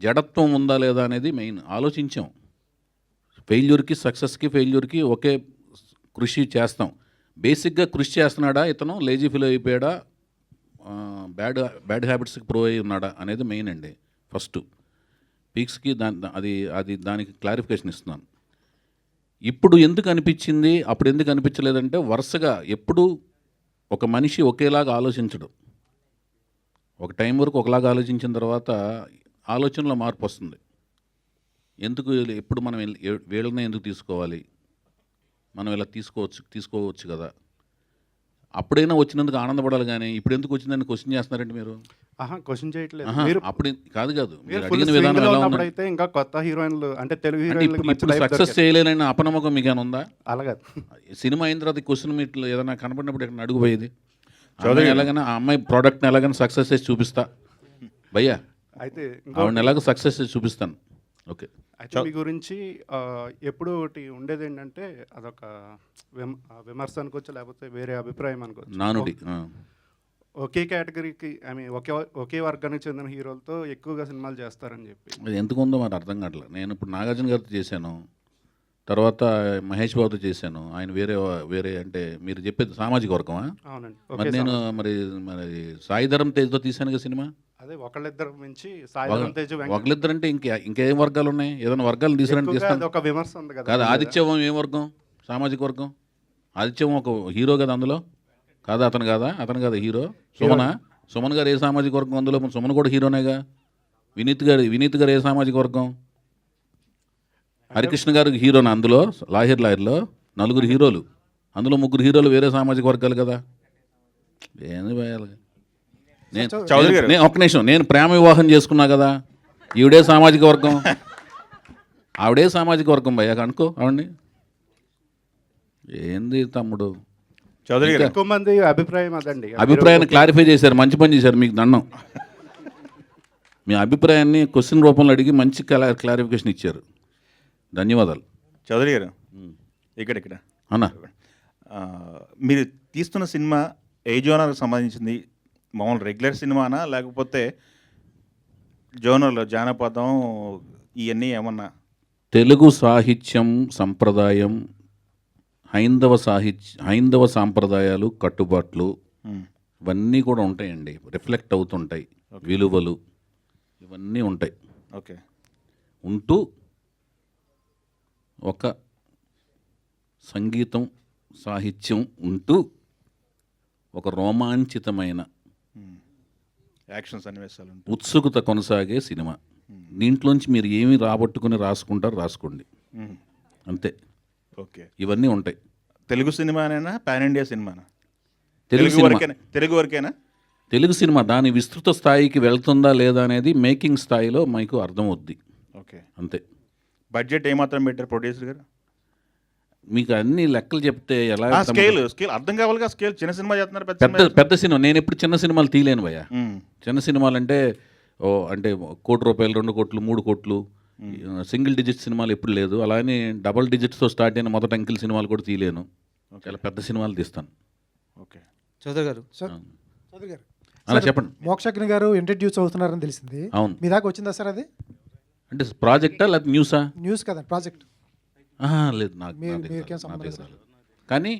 జడత్వం ఉందా లేదా అనేది మెయిన్. ఆలోచించాం. ఫెయిల్యూర్కి సక్సెస్కి ఫెయిల్యూర్కి ఒకే కృషి చేస్తాం. బేసిక్గా కృషి చేస్తున్నాడా ఇతను, లేజీ ఫీల్ అయిపోయాడా, బ్యాడ్ హ్యాబిట్స్కి ప్రో అయి ఉన్నాడా అనేది మెయిన్ అండి. ఫస్ట్ పీక్స్కి అది దానికి క్లారిఫికేషన్ ఇస్తున్నాను. ఇప్పుడు ఎందుకు అనిపించింది, అప్పుడు ఎందుకు అనిపించలేదంటే వరుసగా ఎప్పుడు ఒక మనిషి ఒకేలాగా ఆలోచించడు. ఒక టైం వరకు ఒకలాగా ఆలోచించిన తర్వాత ఆలోచనలో మార్పు వస్తుంది. ఎందుకు ఎప్పుడు మనం వీళ్ళనే ఎందుకు తీసుకోవాలి, మనం ఇలా తీసుకోవచ్చు కదా, అప్పుడైనా వచ్చినందుకు ఆనందపడాలి. కానీ ఇప్పుడు ఎందుకు వచ్చిందని క్వశ్చన్ చేస్తున్నారంటే మీరు క్వశ్చన్ చేయట్లేదు. అప్పుడు కాదు మీరు అడిగిన విధానం ఎలా ఉంది? అయితే ఇంకా కొత్త హీరోయిన్లు అంటే తెలుగు ఇప్పుడు హీరోయిన్లు సక్సెస్ చేయలేనని అపనమ్మకం మీకు ఏమైనా ఉందా? అలాగే సినిమా అయిన తర్వాత క్వశ్చన్ మీట్లో ఏదైనా కనపడినప్పుడు ఎక్కడ అడుగుపోయేది, ఎలాగైనా ఆ అమ్మాయి ప్రోడక్ట్ని ఎలాగైనా సక్సెస్ చేసి చూపిస్తా భయ్యా, అయితే ఆవిడని ఎలాగో సక్సెస్ చేసి చూపిస్తాను. ఓకే. అయితే మీ గురించి ఎప్పుడు ఒకటి ఉండేది ఏంటంటే అదొక విమర్శ అనుకోవచ్చు, లేకపోతే వేరే అభిప్రాయం అనుకోవచ్చు. నానుడి. ఒకే కేటగిరీకి ఒకే వర్గానికి చెందిన హీరోలతో ఎక్కువగా సినిమాలు చేస్తారని చెప్పి. అది ఎందుకు ఉందో మరి అర్థం కావట్లేదు. నేను ఇప్పుడు నాగార్జున గారితో చేశాను, తర్వాత మహేష్ బాబుతో చేశాను. ఆయన వేరే అంటే మీరు చెప్పేది సామాజిక వర్గమా? అవునండి. మరి నేను మరి సాయిధరం తేజ్తో తీశాను కదా సినిమా. అదే ఒకళ్ళిద్దరు మించి సాయిధరం తేజ్ ఒకళ్ళిద్దరంటే ఇంకేం వర్గాలు ఉన్నాయి? ఏదైనా వర్గాలు తీసారంటే తీస్తాను. ఒక విమర్శ ఉంది కదా. కాదు, ఆదిత్యవం ఏం వర్గం? సామాజిక వర్గం. ఆదిత్యవం ఒక హీరో కదా అందులో, కాదా? అతను కాదా హీరో? సుమన్ గారు ఏ సామాజిక వర్గం అందులో? సుమన్ కూడా హీరోనేగా. వినీత్ గారు ఏ సామాజిక వర్గం? హరికృష్ణ గారు హీరోనా అందులో? లాహిర్లో 4 హీరోలు, అందులో 3 హీరోలు వేరే సామాజిక వర్గాలు కదా. ఏంది భయాలు? ఒక్క నిమిషం, నేను ప్రేమ వివాహం చేసుకున్నా కదా, ఈవిడే సామాజిక వర్గం, ఆవిడే సామాజిక వర్గం భయ్యా అనుకో ఆవిడ్ని. ఏంది తమ్ముడు? చౌదరి గారు ఎక్కువ మంది అభిప్రాయం అదండి. అభిప్రాయాన్ని క్లారిఫై చేశారు, మంచి పని చేశారు, మీకు దండం. మీ అభిప్రాయాన్ని క్వశ్చన్ రూపంలో అడిగి మంచి క్లారిఫికేషన్ ఇచ్చారు, ధన్యవాదాలు. చౌదరి గారు ఇక్కడ అన్నా, మీరు తీస్తున్న సినిమా ఏ జోనర్కి సంబంధించింది? మామూలు రెగ్యులర్ సినిమానా, లేకపోతే జోనర్లో జానపదం ఇవన్నీ ఏమన్నా? తెలుగు సాహిత్యం సంప్రదాయం, హైందవ సాంప్రదాయాలు, కట్టుబాట్లు ఇవన్నీ కూడా ఉంటాయండి, రిఫ్లెక్ట్ అవుతుంటాయి. విలువలు ఇవన్నీ ఉంటాయి. ఓకే. ఉంటూ ఒక సంగీతం సాహిత్యం ఉంటూ ఒక రోమాంచితమైన యాక్షన్ సన్నివేశాలు, ఉత్సుకత కొనసాగే సినిమా. దీంట్లోంచి మీరు ఏమి రాసుకోండి అంతే. ఓకే. ఇవన్నీ ఉంటాయి. తెలుగు సినిమానైనా పాన్ ఇండియా సినిమానా? తెలుగు వరకేనా? తెలుగు సినిమా దాని విస్తృత స్థాయికి వెళ్తుందా లేదా అనేది మేకింగ్ స్థాయిలో మీకు అర్థమవుద్ది. ఓకే, అంతే. బడ్జెట్ ఏమాత్రం పెట్టారు ప్రొడ్యూసర్ గారు? మీకు అన్ని లెక్కలు చెప్తే ఎలా? స్కేల్ అర్థం కావాలిగా. స్కేల్ చిన్న సినిమా చేస్తున్నారు, పెద్ద సినిమా. నేను ఎప్పుడు చిన్న సినిమాలు తీయలేను భయ్యా. చిన్న సినిమాలు అంటే అంటే 1 కోటి రూపాయలు, 2 కోట్లు, 3 కోట్లు, సింగిల్ డిజిట్ సినిమాలు ఎప్పుడు లేదు. అలానే డబల్ డిజిట్స్తో స్టార్ట్ అయిన మొదటి అంకిల్ సినిమాలు కూడా తీయలేను. చాలా పెద్ద సినిమాలు తీస్తాను. ఓకే. చౌదరి గారు చౌదరి గారు అలా చెప్పండి. మోక్షజ్ఞ గారు ఇంట్రడ్యూస్ అవుతున్నారని తెలిసింది. అవును. మీ దాకా వచ్చిందా సార్ అది? అంటే ప్రాజెక్టా లేకపోతే న్యూసా? న్యూస్ కదా, ప్రాజెక్ట్. లేదు, నాకు మీకేం సంబంధం లేదు. కానీ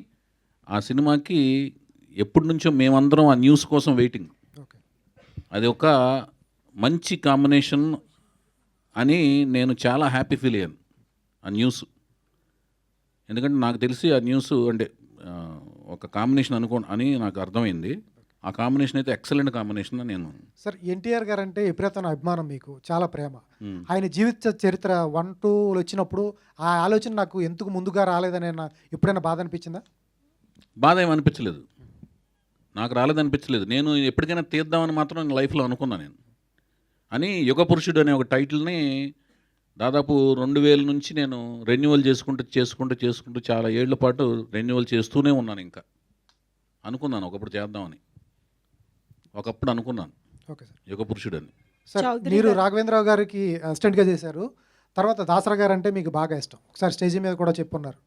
ఆ సినిమాకి ఎప్పటి నుంచో మేమందరం ఆ న్యూస్ కోసం వెయిటింగ్. అది ఒక మంచి కాంబినేషన్ అని నేను చాలా హ్యాపీ ఫీల్ అయ్యాను ఆ న్యూస్. ఎందుకంటే నాకు తెలిసి ఆ న్యూస్ అంటే ఒక కాంబినేషన్ అని నాకు అర్థమైంది. ఆ కాంబినేషన్ అయితే ఎక్సలెంట్ కాంబినేషన్ అని నేను సార్ ఎన్టీఆర్ గారు అంటే విపరీతమైన అభిమానం, మీకు చాలా ప్రేమ. ఆయన జీవిత చరిత్ర 1, 2 వచ్చినప్పుడు ఆ ఆలోచన నాకు ఎందుకు ముందుగా రాలేదని ఎప్పుడైనా బాధ అనిపించిందా? బాధ ఏమి అనిపించలేదు, నాకు రాలేదనిపించలేదు. నేను ఎప్పటికైనా తీద్దామని మాత్రం నేను లైఫ్లో అనుకున్నా నేను. అని యుగ పురుషుడు అనే ఒక టైటిల్ని దాదాపు 2000 నుంచి నేను రెన్యువల్ చేసుకుంటూ చాలా ఏళ్ల పాటు రెన్యువల్ చేస్తూనే ఉన్నాను. ఇంకా అనుకున్నాను ఒకప్పుడు చేద్దామని, ఒకప్పుడు అనుకున్నాను ఓకే సార్. యుగ పురుషుడు అని. సార్ మీరు రాఘవేంద్రరావు గారికి అసిస్టెంట్గా చేశారు, తర్వాత దాసరా గారు అంటే మీకు బాగా ఇష్టం, ఒకసారి స్టేజ్ మీద కూడా చెప్పున్నారు.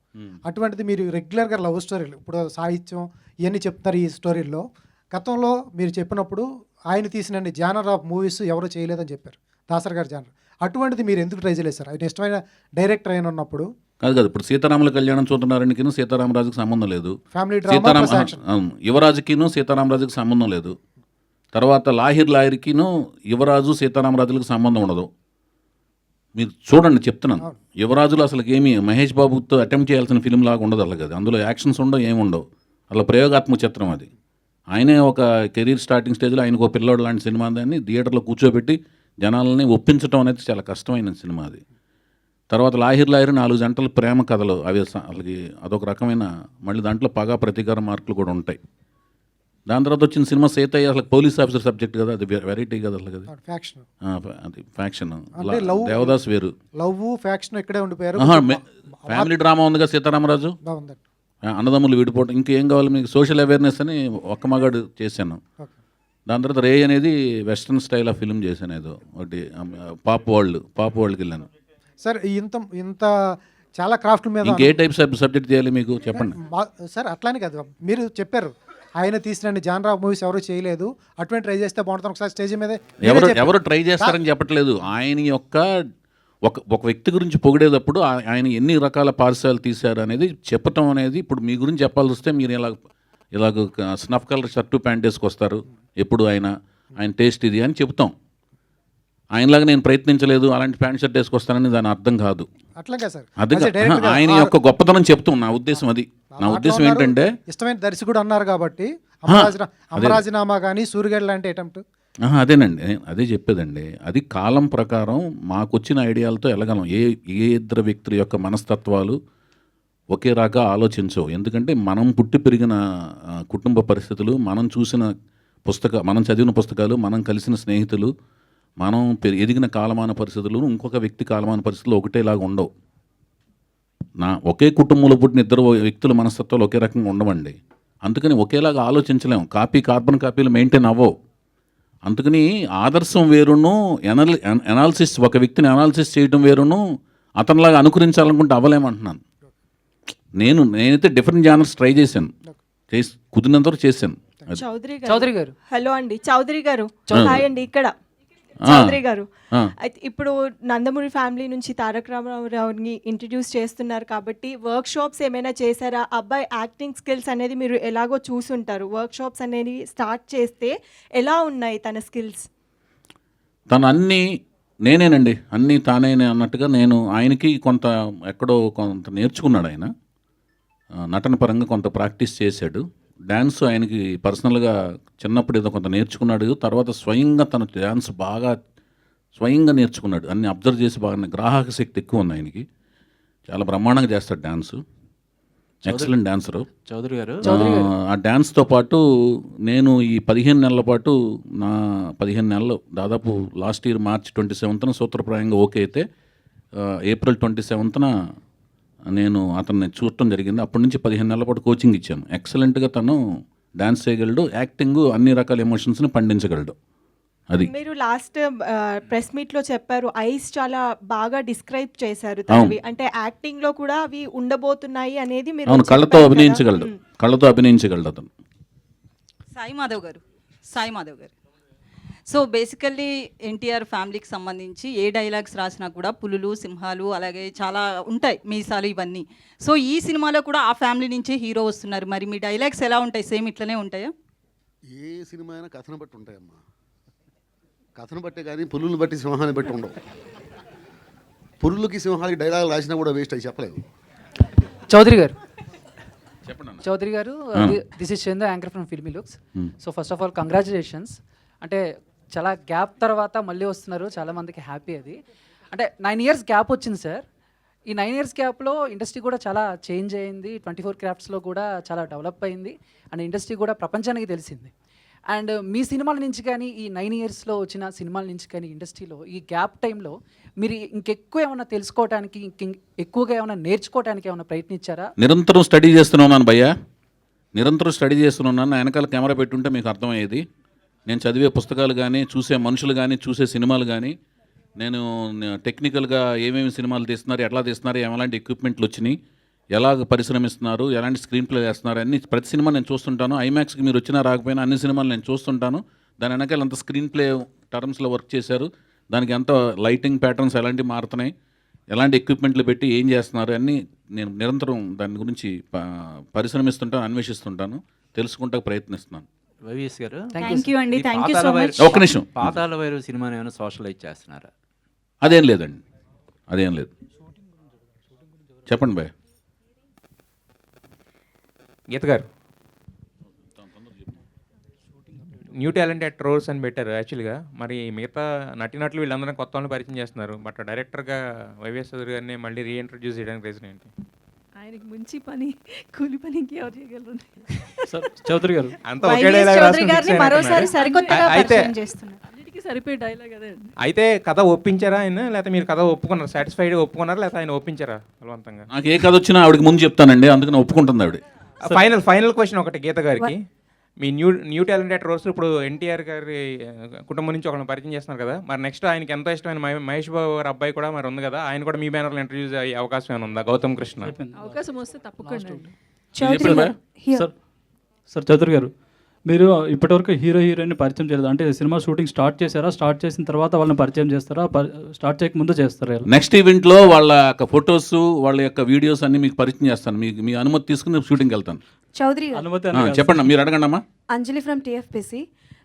అటువంటిది మీరు రెగ్యులర్గా లవ్ స్టోరీలు, ఇప్పుడు సాహిత్యం ఇవన్నీ చెప్తారు ఈ స్టోరీల్లో. గతంలో మీరు చెప్పినప్పుడు ఆయన తీసిన జానర్ ఆఫ్ మూవీస్ ఎవరు చేయలేదని చెప్పారు, దాసరా గారి జానర్. అటువంటిది మీరు ఎందుకు ట్రై చేయలేదు సార్? ఆయన ఇష్టమైన డైరెక్టర్ అయిన ఉన్నప్పుడు. కాదు ఇప్పుడు సీతారాముల కళ్యాణం చూస్తున్నారనికిను సీతారామరాజుకి సంబంధం లేదు, ఫ్యామిలీ డ్రామా యువరాజుకిను సీతారామరాజుకి సంబంధం లేదు. తర్వాత లాహిర్కిను యువరాజు సీతారామరాజులకు సంబంధం ఉండదు. మీరు చూడండి చెప్తున్నాను, యువరాజులు అసలు ఏమి మహేష్ బాబుతో అటెంప్ట్ చేయాల్సిన ఫిలిం లాగా ఉండదు అలాగే. అందులో యాక్షన్స్ ఉండవు, ఏమి ఉండవు, అలా ప్రయోగాత్మక చిత్రం అది. ఆయనే ఒక కెరీర్ స్టార్టింగ్ స్టేజ్లో ఆయనకు ఒక పిల్లోడు లాంటి సినిమా దాన్ని థియేటర్లో కూర్చోబెట్టి జనాలని ఒప్పించడం అనేది చాలా కష్టమైన సినిమా అది. తర్వాత లాహిర్ 4 జంటల ప్రేమ కథలు, అవి వాళ్ళకి అదొక రకమైన, మళ్ళీ దాంట్లో పగా ప్రతీకార మార్కులు కూడా ఉంటాయి. దాని తర్వాత వచ్చిన సినిమా సీతయ్య అసలు పోలీస్ ఆఫీసర్ సబ్జెక్ట్ కదా, అది వెరైటీ కదా అసలు అది. అది ఫ్యాక్షన్. దేవదాస్ వేరు, లవ్ ఫ్యాక్షన్ ఇక్కడే ఉండిపోయారు. ఫ్యామిలీ డ్రామా ఉందిగా సీతారామరాజు, అన్నదమ్ములు విడిపోవడం, ఇంకేం కావాలి మీకు, సోషల్ అవేర్నెస్ అని ఒక్క మగాడు చేశాను. దాని తర్వాత రే అనేది వెస్ట్రన్ స్టైల్ ఆఫ్ ఫిల్మ్ చేశాను, ఏదో ఒకటి పాప్ వరల్డ్కి వెళ్ళాను. సార్ ఇంత చాలా క్రాఫ్ట్ మీద ఇంకే టైప్స్ ఆఫ్ సబ్జెక్ట్ చేయాలి మీకు చెప్పండి సార్. అట్లానే కాదు, మీరు చెప్పారు ఆయన తీసిన జానర్ ఆఫ్ మూవీస్ ఎవరు చేయలేదు, అటువంటి ట్రై చేస్తే బాగుంటుంది ఒకసారి స్టేజ్ మీద. ఎవరు ట్రై చేస్తారని చెప్పట్లేదు, ఆయన యొక్క ఒక వ్యక్తి గురించి పొగిడేటప్పుడు ఆయన ఎన్ని రకాల పార్సల్ తీశారు అనేది చెప్పటం అనేది. ఇప్పుడు మీ గురించి చెప్పాల్సి వస్తే మీరు ఇలాగ స్నఫ్ కలర్ షర్టు ప్యాంట్ వేసుకొస్తారు ఎప్పుడు, ఆయన టేస్ట్ ఇది అని చెప్తాం. ఆయనలాగా నేను ప్రయత్నించలేదు, అలాంటి ప్యాంట్ షర్ట్ వేసుకొస్తానని దాని అర్థం కాదు. అది ఆయన యొక్క గొప్పతనం చెప్తాం, నా ఉద్దేశం అది. నా ఉద్దేశం ఏంటంటే ఇష్టమైన దర్శకుడు అన్నారు కాబట్టి అమరాజీనామా కానీ సూర్యగడ్ లాంటి అటెంప్ట్. అదేనండి, అదే చెప్పేదండి. అది కాలం ప్రకారం మాకొచ్చిన ఐడియాలతో వెళ్ళగలం. ఏ ఇద్దరు వ్యక్తుల యొక్క మనస్తత్వాలు ఒకే రకంగా ఆలోచించవు. ఎందుకంటే మనం పుట్టి పెరిగిన కుటుంబ పరిస్థితులు, మనం చదివిన పుస్తకాలు, మనం కలిసిన స్నేహితులు, మనం ఎదిగిన కాలమాన పరిస్థితులు ఇంకొక వ్యక్తి కాలమాన పరిస్థితులు ఒకటేలాగా ఉండవు. ఒకే కుటుంబంలో పుట్టిన ఇద్దరు వ్యక్తుల మనస్తత్వాలు ఒకే రకంగా ఉండవండి. అందుకని ఒకేలాగా ఆలోచించలేము, కార్బన్ కాపీలు మెయింటైన్ అవ్వవు. అందుకని ఆదర్శం వేరును, ఎనాలిసిస్, ఒక వ్యక్తిని అనాలిసిస్ చేయడం వేరును, అతనిలాగా అనుకరించాలనుకుంటే అవ్వలేమంటున్నాను. నేనైతే డిఫరెంట్ జానర్స్ ట్రై చేశాను, కుదిరినంత వరకు చేశాను. చౌదరి గారు హలో అండి. చౌదరి గారు హాయ్ అండి. ఇక్కడ చౌదరి గారు, అయితే ఇప్పుడు నందమూరి ఫ్యామిలీ నుంచి తారక రామారావుని ఇంట్రడ్యూస్ చేస్తున్నారు కాబట్టి వర్క్ షాప్స్ ఏమైనా చేశారా? అబ్బాయి యాక్టింగ్ స్కిల్స్ అనేది మీరు ఎలాగో చూసుంటారు, వర్క్ షాప్స్ అనేది స్టార్ట్ చేస్తే ఎలా ఉన్నాయి తన స్కిల్స్? తను నేనేనండి, అన్నీ తానే అన్నట్టుగా నేను ఆయనకి ఎక్కడో కొంత నేర్చుకున్నాడు. ఆయన నటన పరంగా కొంత ప్రాక్టీస్ చేశాడు. డ్యాన్స్ ఆయనకి పర్సనల్గా చిన్నప్పుడు ఏదో కొంత నేర్చుకున్నాడు. తర్వాత స్వయంగా తన డ్యాన్స్ బాగా స్వయంగా నేర్చుకున్నాడు, అన్ని అబ్జర్వ్ చేసి బాగా. గ్రాహక శక్తి ఎక్కువ ఉంది ఆయనకి, చాలా బ్రహ్మాండంగా చేస్తాడు డ్యాన్సు, ఎక్సలెంట్ డాన్సరు చౌదరి గారు. ఆ డ్యాన్స్తో పాటు నేను ఈ 15 నెలల పాటు, నా 15 నెలలు దాదాపు లాస్ట్ ఇయర్ March 27న సూత్రప్రాయంగా ఓకే అయితే April 27న నేను అతన్ని చూడటం జరిగింది. అప్పటి నుంచి 15 నెలల పాటు కోచింగ్ ఇచ్చాను. ఎక్సలెంట్గా తను డాన్స్ చేయగలడు, యాక్టింగ్, అన్ని రకాల ఎమోషన్స్ని పండించగలడు. అది మీరు లాస్ట్ ప్రెస్ మీట్లో చెప్పారు, ఐస్ చాలా బాగా డిస్క్రైబ్ చేశారు తనవి, అంటే యాక్టింగ్ లో కూడా అవి ఉండబోతున్నాయి అనేది మీరు. అవును, కళ్ళతో అభినయించగలడు అతను. సాయి మాధవ్ గారు సో బేసికల్లీ ఎన్టీఆర్ ఫ్యామిలీకి సంబంధించి ఏ డైలాగ్స్ రాసినా కూడా పులులు, సింహాలు, అలాగే చాలా ఉంటాయి, మీసాలు, ఇవన్నీ. సో ఈ సినిమాలో కూడా ఆ ఫ్యామిలీ నుంచే హీరో వస్తున్నారు. మరి మీ డైలాగ్స్ ఎలా ఉంటాయి? సేమ్ ఇట్లనే ఉంటాయా? ఏ సినిమా అయినా కథను బట్టి ఉంటాయమ్మా, కథను బట్టే కానీ పులులను బట్టి సింహాన్ని బట్టి ఉండవు. పులులకి సింహాలకి డైలాగ్ రాసినా కూడా వేస్ట్ అయి చెప్పలేదు. చౌదరి గారు చెప్పండి అన్న. చౌదరి గారు, this is Chandu, anchor from filmy looks. Hmm. So first of all congratulations. అంటే చాలా గ్యాప్ తర్వాత మళ్ళీ వస్తున్నారు, చాలామందికి హ్యాపీ అది. అంటే 9 years గ్యాప్ వచ్చింది సార్. ఈ 9 years గ్యాప్లో ఇండస్ట్రీ కూడా చాలా చేంజ్ అయింది, 24 క్రాఫ్ట్స్లో కూడా చాలా డెవలప్ అయింది, అండ్ ఇండస్ట్రీ కూడా ప్రపంచానికి తెలిసింది. అండ్ మీ సినిమాల నుంచి కానీ, ఈ 9 yearsలో వచ్చిన సినిమాల నుంచి కానీ, ఇండస్ట్రీలో ఈ గ్యాప్ టైంలో మీరు ఇంకెక్కువ ఏమైనా తెలుసుకోవడానికి, ఎక్కువగా ఏమైనా నేర్చుకోవడానికి ఏమైనా ప్రయత్నించారా? నిరంతరం స్టడీ చేస్తున్నాను భయ్యా, నిరంతరం స్టడీ చేస్తున్నాను. నా వెనకాల కెమెరా పెట్టుంటే మీకు అర్థమయ్యేది. నేను చదివే పుస్తకాలు కానీ, చూసే మనుషులు కానీ, చూసే సినిమాలు కానీ, నేను టెక్నికల్గా ఏమేమి సినిమాలు తీస్తున్నారు, ఎట్లా తీస్తున్నారు, ఎలాంటి ఎక్విప్మెంట్లు వచ్చినాయి, ఎలాగ పరిశ్రమిస్తున్నారు, ఎలాంటి స్క్రీన్ ప్లే చేస్తున్నారు, అన్ని ప్రతి సినిమా నేను చూస్తుంటాను. ఐమాక్స్కి మీరు వచ్చినా రాకపోయినా అన్ని సినిమాలు నేను చూస్తుంటాను. దాని వెనకాల అంత స్క్రీన్ ప్లే టర్మ్స్లో వర్క్ చేశారు, దానికి ఎంత లైటింగ్ ప్యాటర్న్స్ ఎలాంటివి మారుతున్నాయి, ఎలాంటి ఎక్విప్మెంట్లు పెట్టి ఏం చేస్తున్నారు అన్నీ నేను నిరంతరం దాని గురించి పరిశ్రమిస్తుంటాను, అన్వేషిస్తుంటాను, తెలుసుకుంటా ప్రయత్నిస్తున్నాను. వైవిఎస్ గారు, థ్యాంక్ యూ అండి, థ్యాంక్ యూ సో మచ్. ఒక్క నిమిషం. పాతాళ భైరవి సినిమాని ఏమైనా సోషలైజ్ చేస్తున్నారా? అదేం లేదండి, అదేం లేదు. చెప్పండి భయ్య. గీత గారు, న్యూ టాలెంటెడ్ రోల్స్ అని పెట్టారు యాక్చువల్గా. మరి మిగతా నటినట్లు వీళ్ళందరూ కొత్త వాళ్ళని పరిచయం చేస్తున్నారు, బట్ డైరెక్టర్గా వైవిఎస్ చౌదరి గారిని మళ్ళీ రీఇంట్రడ్యూస్ చేయడానికి రీజన్ ఏంటి? ఆయనకి మంచి పని, కూలి పని ఇంకెవరు చేయగలరు? చౌదరి గారు అంతా ఒకే వైవిఎస్ డైలాగ్ చౌదరి గారిని మరోసారి సరికొత్తగా అయితే పరిచయం చేస్తున్నారు. అన్నిటికీ సరిపోయే డైలాగ్ అదే అండి. అయితే కథ ఒప్పించారా ఆయన, లేకపోతే మీరు కథ ఒప్పుకున్నారు, సాటిస్ఫైడ్ ఒప్పుకున్నారా, లేకపోతే ఆయన ఒప్పించారా బలవంతంగా? నాకు ఏ కథ వచ్చినా ఆవిడకి ముందు చెప్తానండి, అందుకని ఒప్పుకుంటుంది ఆవిడ. ఫైనల్ క్వశ్చన్ ఒకటి గీత గారికి. మీ న్యూ టాలెంటెడ్ రోల్స్ ఇప్పుడు ఎన్టీఆర్ గారి కుటుంబం నుంచి ఒకరిని పరిచయం చేస్తున్నారు కదా, మరి నెక్స్ట్ ఆయనకి ఎంతో ఇష్టమైన మహేష్ బాబు గారి అబ్బాయి కూడా మరి ఉంది కదా, ఆయన కూడా మీ బ్యానర్లో ఇంట్రడ్యూస్ అయ్యే అవకాశం ఏమైనా ఉందా? గౌతమ్ కృష్ణ అవకాశం వస్తే తప్పకుండా అండి. సార్ చౌదరి గారు, మీరు ఇప్పటివరకు హీరో హీరోయిన్ పరిచయం చేయలేదు అంటే సినిమా షూటింగ్ స్టార్ట్ చేశారా, స్టార్ట్ చేసిన తర్వాత వాళ్ళని పరిచయం చేస్తారా, స్టార్ట్ చేయక ముందు చేస్తారా? నెక్స్ట్ ఈవెంట్లో వాళ్ళ యొక్క ఫొటోస్, వాళ్ళ యొక్క వీడియోస్ అన్ని మీకు పరిచయం చేస్తాను. మీ అనుమతి తీసుకుని షూటింగ్కి వెళ్తాను. చౌదరి చెప్పండి, మీరు అడగండి అమ్మా. Anjali from TFPC.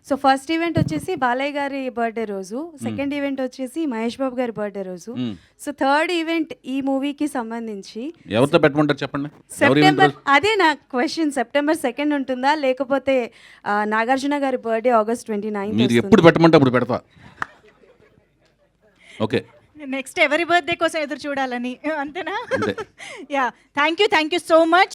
So first event వచ్చేసి బాలయ్య గారి బర్త్డే రోజు, సెకండ్ ఈవెంట్ వచ్చేసి మహేష్ బాబు గారి బర్త్డే రోజు, సో థర్డ్ ఈవెంట్ ఈ మూవీకి సంబంధించి ఎవరితో పెట్టమంటారు చెప్పండి. సెప్టెంబర్, అదే నా క్వశ్చన్, సెప్టెంబర్ 2 ఉంటుందా, లేకపోతే నాగార్జున గారి బర్త్డే August 29 మీరు ఎప్పుడు పెట్టమంటే అప్పుడు పెడతా. ఓకే, నెక్స్ట్ ఎవరి బర్త్డే కోసం ఎదురు చూడాలని అంతేనా? Yeah, thank you so much.